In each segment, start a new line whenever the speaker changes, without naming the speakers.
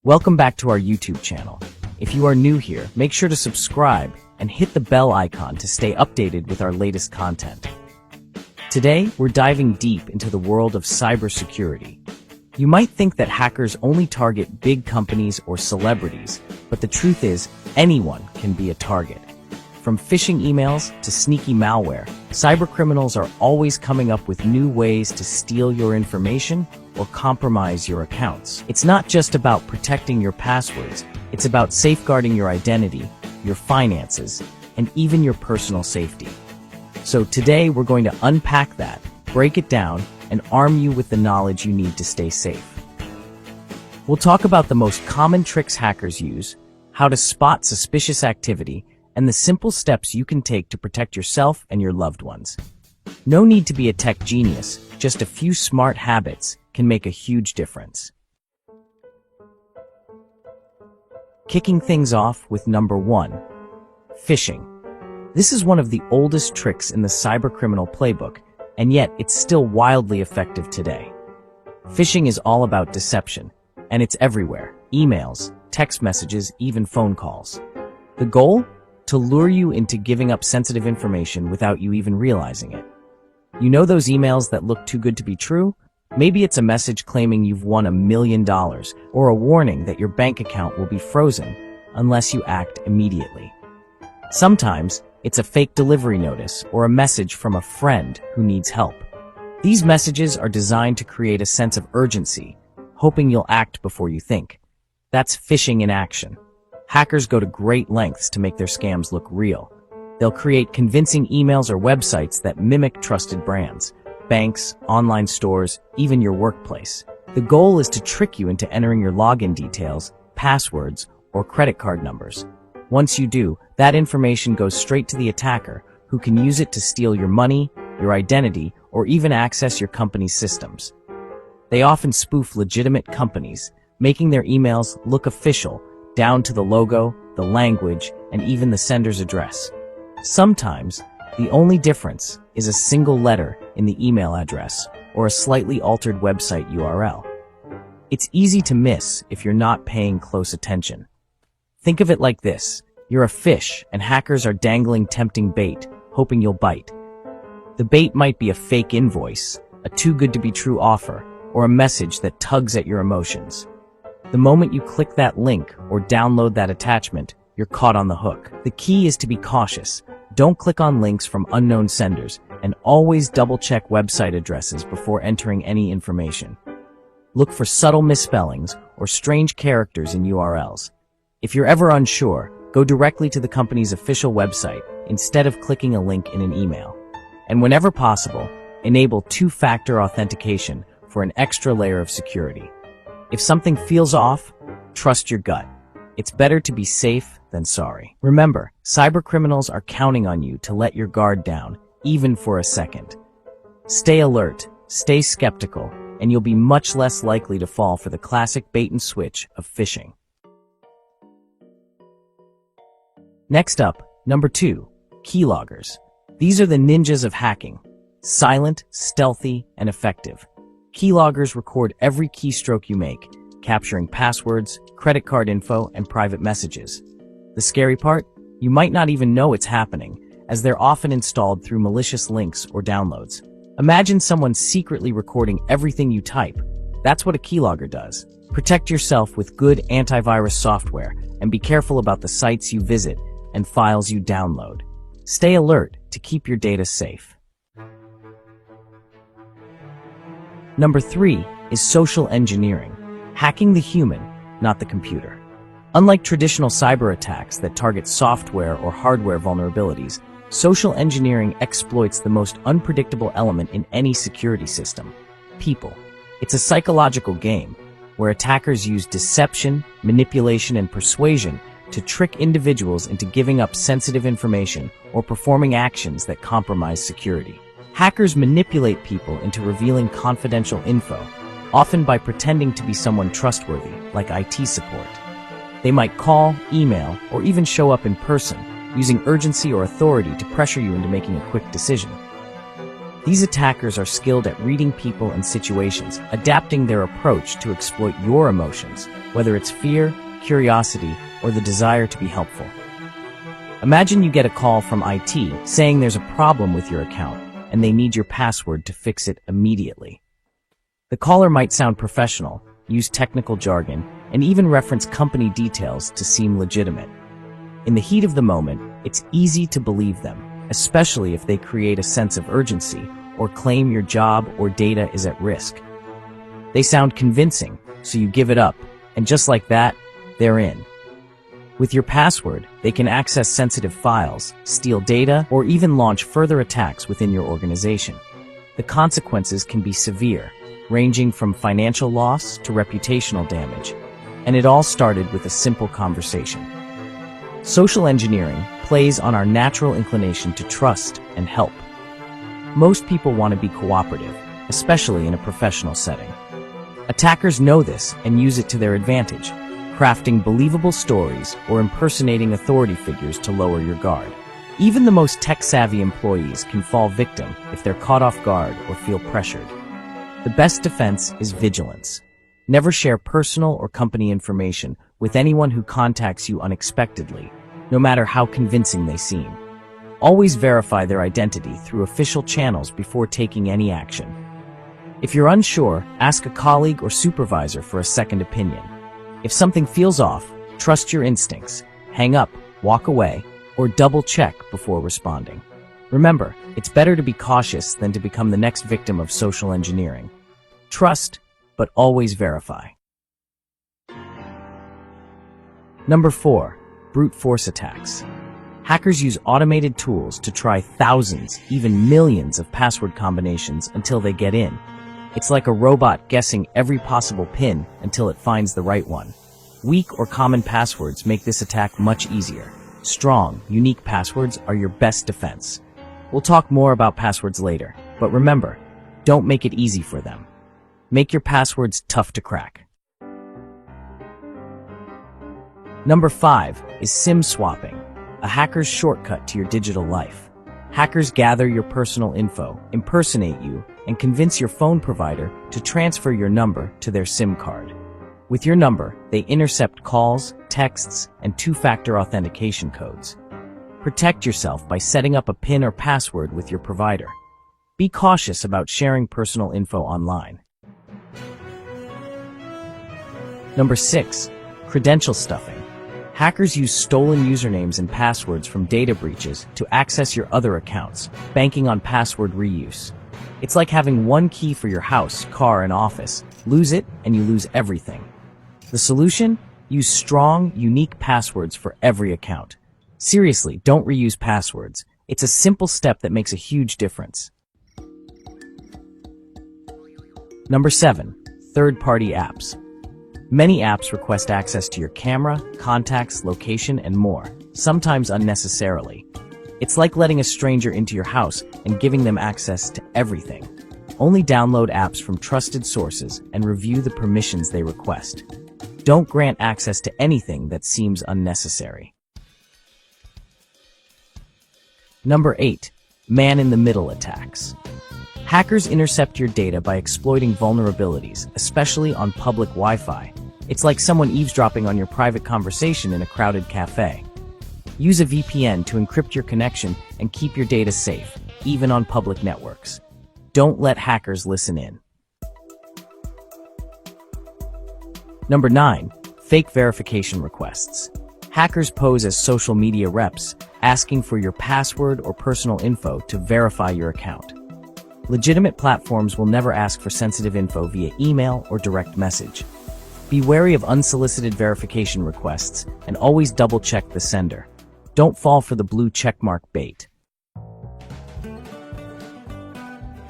Welcome back to our YouTube channel. If you are new here, make sure to subscribe and hit the bell icon to stay updated with our latest content. Today, we're diving deep into the world of cybersecurity. You might think that hackers only target big companies or celebrities, but the truth is, anyone can be a target. From phishing emails to sneaky malware, cybercriminals are always coming up with new ways to steal your information or compromise your accounts. It's not just about protecting your passwords, it's about safeguarding your identity, your finances, and even your personal safety. So today we're going to unpack that, break it down, and arm you with the knowledge you need to stay safe. We'll talk about the most common tricks hackers use, how to spot suspicious activity, and the simple steps you can take to protect yourself and your loved ones. No need to be a tech genius, just a few smart habits can make a huge difference. Kicking things off with number 1, phishing. This is one of the oldest tricks in the cybercriminal playbook, and yet it's still wildly effective today. Phishing is all about deception, and it's everywhere: emails, text messages, even phone calls. The goal? To lure you into giving up sensitive information without you even realizing it. You know those emails that look too good to be true? Maybe it's a message claiming you've won $1 million, or a warning that your bank account will be frozen unless you act immediately. Sometimes, it's a fake delivery notice or a message from a friend who needs help. These messages are designed to create a sense of urgency, hoping you'll act before you think. That's phishing in action. Hackers go to great lengths to make their scams look real. They'll create convincing emails or websites that mimic trusted brands, banks, online stores, even your workplace. The goal is to trick you into entering your login details, passwords, or credit card numbers. Once you do, that information goes straight to the attacker, who can use it to steal your money, your identity, or even access your company's systems. They often spoof legitimate companies, making their emails look official, down to the logo, the language, and even the sender's address. Sometimes, the only difference is a single letter in the email address or a slightly altered website URL. It's easy to miss if you're not paying close attention. Think of it like this: you're a fish, and hackers are dangling tempting bait, hoping you'll bite. The bait might be a fake invoice, a too-good-to-be-true offer, or a message that tugs at your emotions. The moment you click that link or download that attachment, you're caught on the hook. The key is to be cautious. Don't click on links from unknown senders, and always double-check website addresses before entering any information. Look for subtle misspellings or strange characters in URLs. If you're ever unsure, go directly to the company's official website instead of clicking a link in an email. And whenever possible, enable two-factor authentication for an extra layer of security. If something feels off, trust your gut. It's better to be safe than sorry. Remember, cybercriminals are counting on you to let your guard down, even for a second. Stay alert, stay skeptical, and you'll be much less likely to fall for the classic bait and switch of phishing. Next up, number 2, keyloggers. These are the ninjas of hacking. Silent, stealthy, and effective. Keyloggers record every keystroke you make, capturing passwords, credit card info, and private messages. The scary part? You might not even know it's happening, as they're often installed through malicious links or downloads. Imagine someone secretly recording everything you type. That's what a keylogger does. Protect yourself with good antivirus software, and be careful about the sites you visit and files you download. Stay alert to keep your data safe. Number 3 is social engineering, hacking the human, not the computer. Unlike traditional cyber attacks that target software or hardware vulnerabilities, social engineering exploits the most unpredictable element in any security system: people. It's a psychological game where attackers use deception, manipulation, and persuasion to trick individuals into giving up sensitive information or performing actions that compromise security. Hackers manipulate people into revealing confidential info, often by pretending to be someone trustworthy, like IT support. They might call, email, or even show up in person, using urgency or authority to pressure you into making a quick decision. These attackers are skilled at reading people and situations, adapting their approach to exploit your emotions, whether it's fear, curiosity, or the desire to be helpful. Imagine you get a call from IT saying there's a problem with your account and they need your password to fix it immediately. The caller might sound professional, use technical jargon, and even reference company details to seem legitimate. In the heat of the moment, it's easy to believe them, especially if they create a sense of urgency or claim your job or data is at risk. They sound convincing, so you give it up, and just like that, they're in. With your password, they can access sensitive files, steal data, or even launch further attacks within your organization. The consequences can be severe, ranging from financial loss to reputational damage, and it all started with a simple conversation. Social engineering plays on our natural inclination to trust and help. Most people want to be cooperative, especially in a professional setting. Attackers know this and use it to their advantage, crafting believable stories or impersonating authority figures to lower your guard. Even the most tech-savvy employees can fall victim if they're caught off guard or feel pressured. The best defense is vigilance. Never share personal or company information with anyone who contacts you unexpectedly, no matter how convincing they seem. Always verify their identity through official channels before taking any action. If you're unsure, ask a colleague or supervisor for a second opinion. If something feels off, trust your instincts. Hang up, walk away, or double-check before responding. Remember, it's better to be cautious than to become the next victim of social engineering. Trust, but always verify. Number 4. Brute force attacks. Hackers use automated tools to try thousands, even millions of password combinations until they get in. It's like a robot guessing every possible PIN until it finds the right one. Weak or common passwords make this attack much easier. Strong, unique passwords are your best defense. We'll talk more about passwords later, but remember, don't make it easy for them. Make your passwords tough to crack. Number 5 is SIM swapping, a hacker's shortcut to your digital life. Hackers gather your personal info, impersonate you, and convince your phone provider to transfer your number to their SIM card. With your number, they intercept calls, texts, and two-factor authentication codes. Protect yourself by setting up a PIN or password with your provider. Be cautious about sharing personal info online. Number 6. Credential stuffing. Hackers use stolen usernames and passwords from data breaches to access your other accounts, banking on password reuse. It's like having one key for your house, car, and office. Lose it, and you lose everything. The solution? Use strong, unique passwords for every account. Seriously, don't reuse passwords. It's a simple step that makes a huge difference. Number 7. Third-party apps. Many apps request access to your camera, contacts, location, and more, sometimes unnecessarily. It's like letting a stranger into your house and giving them access to everything. Only download apps from trusted sources and review the permissions they request. Don't grant access to anything that seems unnecessary. Number 8. Man-in-the-middle attacks. Hackers intercept your data by exploiting vulnerabilities, especially on public Wi-Fi. It's like someone eavesdropping on your private conversation in a crowded cafe. Use a VPN to encrypt your connection and keep your data safe, even on public networks. Don't let hackers listen in. Number 9. Fake verification requests. Hackers pose as social media reps, asking for your password or personal info to verify your account. Legitimate platforms will never ask for sensitive info via email or direct message. Be wary of unsolicited verification requests and always double-check the sender. Don't fall for the blue checkmark bait.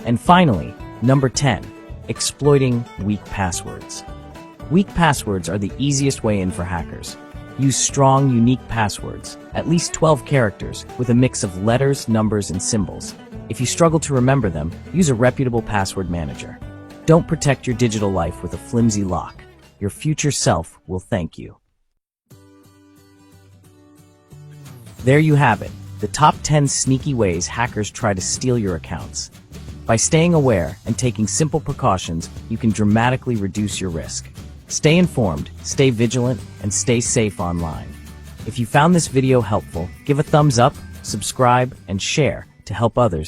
And finally, number 10, exploiting weak passwords. Weak passwords are the easiest way in for hackers. Use strong, unique passwords, at least 12 characters, with a mix of letters, numbers, and symbols. If you struggle to remember them, use a reputable password manager. Don't protect your digital life with a flimsy lock. Your future self will thank you. There you have it, the top 10 sneaky ways hackers try to steal your accounts. By staying aware and taking simple precautions, you can dramatically reduce your risk. Stay informed, stay vigilant, and stay safe online. If you found this video helpful, give a thumbs up, subscribe, and share to help others